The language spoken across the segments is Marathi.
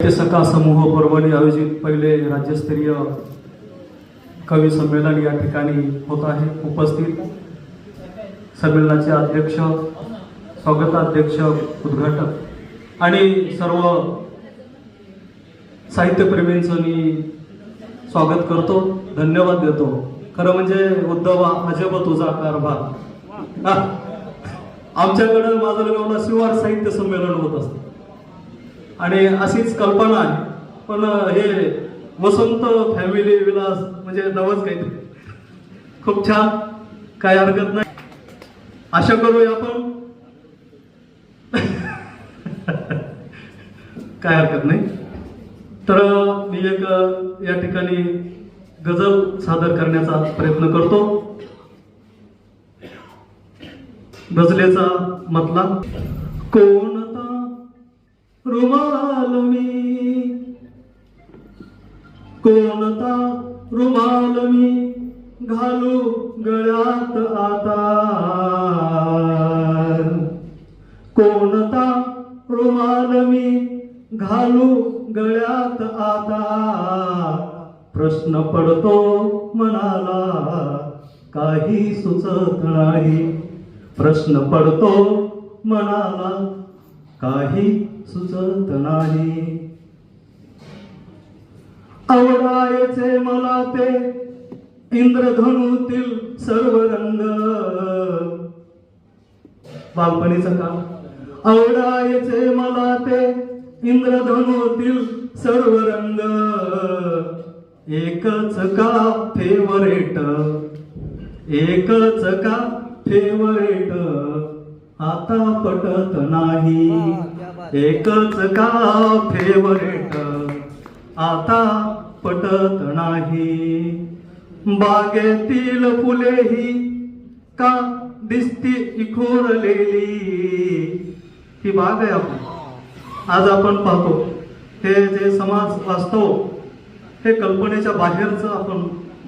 सखा समूह परभणी आयोजित पहिले राज्यस्तरीय कवी संमेलन या ठिकाणी होत आहे। उपस्थित संमेलनाचे अध्यक्ष, स्वागताध्यक्ष, उद्घाटक आणि सर्व साहित्यप्रेमींचं मी स्वागत करतो, धन्यवाद देतो। खरं म्हणजे उद्धवा अजब तुझा कारभार। आमच्याकडे माजलगावला शिवार साहित्य संमेलन होत असतं आणि अशीच कल्पना आहे, पण हे वसंत फॅमिली विलास म्हणजे नवच काहीतरी खूप छान, काय हरकत नाही, आशा करूया आपण काय हरकत नाही। तर मी एक या ठिकाणी गझल सादर करण्याचा प्रयत्न करतो। गझलेचा मतला, कोणता रुमाल मी, कोणता रुमाल मी घालू गळ्यात आता, कोणता रुमाल मी घालू गळ्यात आता, प्रश्न पडतो मनाला काही सुचत नाही, प्रश्न पडतो मनाला काही सुचत नाही। आवडायचे मला ते इंद्रधनुतील सर्व रंग, बालपणीचं काम, आवडायचे मला ते इंद्रधनुतील सर्व रंग, एकच का फेवरेट, एकच का फेवरेट, आता पटत नाही, एकच का फेवरेट, आता पटत नाही। बागेतील फुलेही का दिसती इखोरलेली, ही बाग आहे आपण आज आपण पाहतो, हे जे समाज वास्तव हे कल्पनेच्या बाहेरचं आपण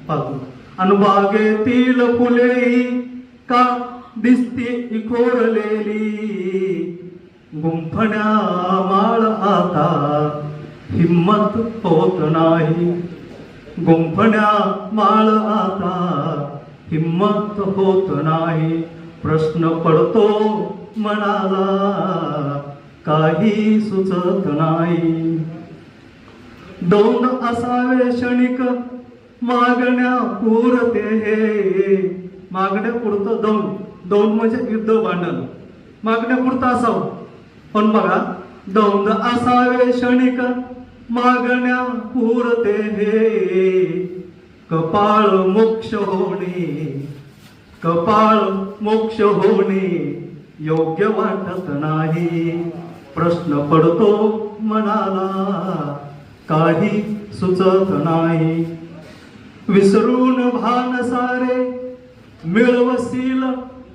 पाहतो। आणि बागेतील फुलेही का दिसती इखोरलेली, गुंफण्या माळ आता हिम्मत होत नाही, गुंफण्या माळ आता हिम्मत होत नाही, प्रश्न पडतो मनाला काही सुचत नाही। दोन असावे क्षणिक मागण्या पुरते, हे मागण्या पुरतं दोन, दोन म्हणजे युद्ध भांडण, मागण्या पुरतं असावं, पण बघा दोन असावे क्षणिक मागण्या पुरते, हे कपाळ मोक्ष होणे, कपाळ मोक्ष होणे योग्य वाटत नाही, प्रश्न पडतो मनाला काही सुचत नाही। विसरून भान सारे मिळवशील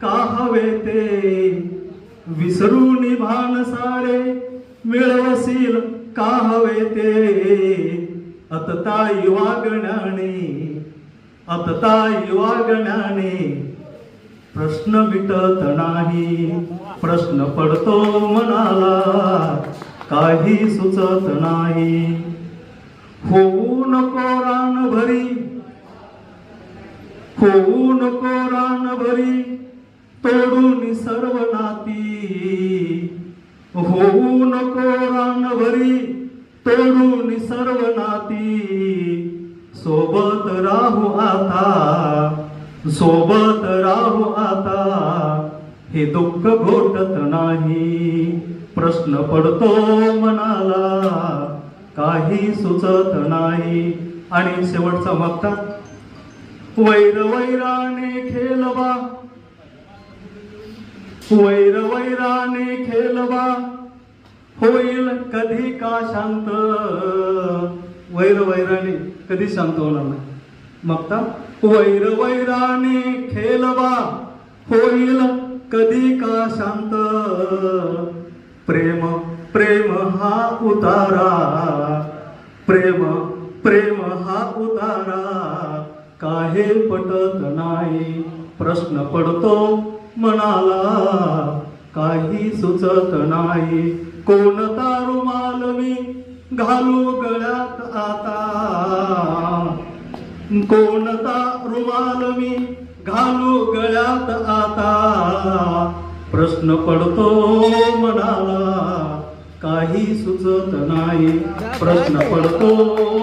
का हवे ते, विसरून भान सारे मिळवशील का हवे ते, अतताई वागण्याने, अतताई वागण्याने प्रश्न मिटत नाही, प्रश्न पडतो मनाला काही सुचत नाही। होऊ नको रानभरी, होऊ नको रानभरी तोडून सर्व नाती, होऊ नको रानभरी तोडून सर्व नाती, सोबत राहू आता, सोबत राहू आता, हे दुःख घोटत नाही, प्रश्न पडतो मनाला काही सुचत नाही। आणि शेवटचा मक्ता, वैर वैराने खेलवा, वैर वैराने खेलवा होईल कधी का शांत, वैर वैराने कधी शांत होणार नाही। मक्ता, वैर वैराने खेलवा होईल कधी का शांत, प्रेम प्रेम हा उतारा, प्रेम प्रेम हा उतारा काहे पटत नाही, प्रश्न पडतो मनाला काही सुचत नाही। कोणता रुमाल मी घालू गळ्यात आता, कोणता रुमाल मी घालू गळ्यात आता, प्रश्न पडतो मनाला काही सुचत नाही, प्रश्न पडतो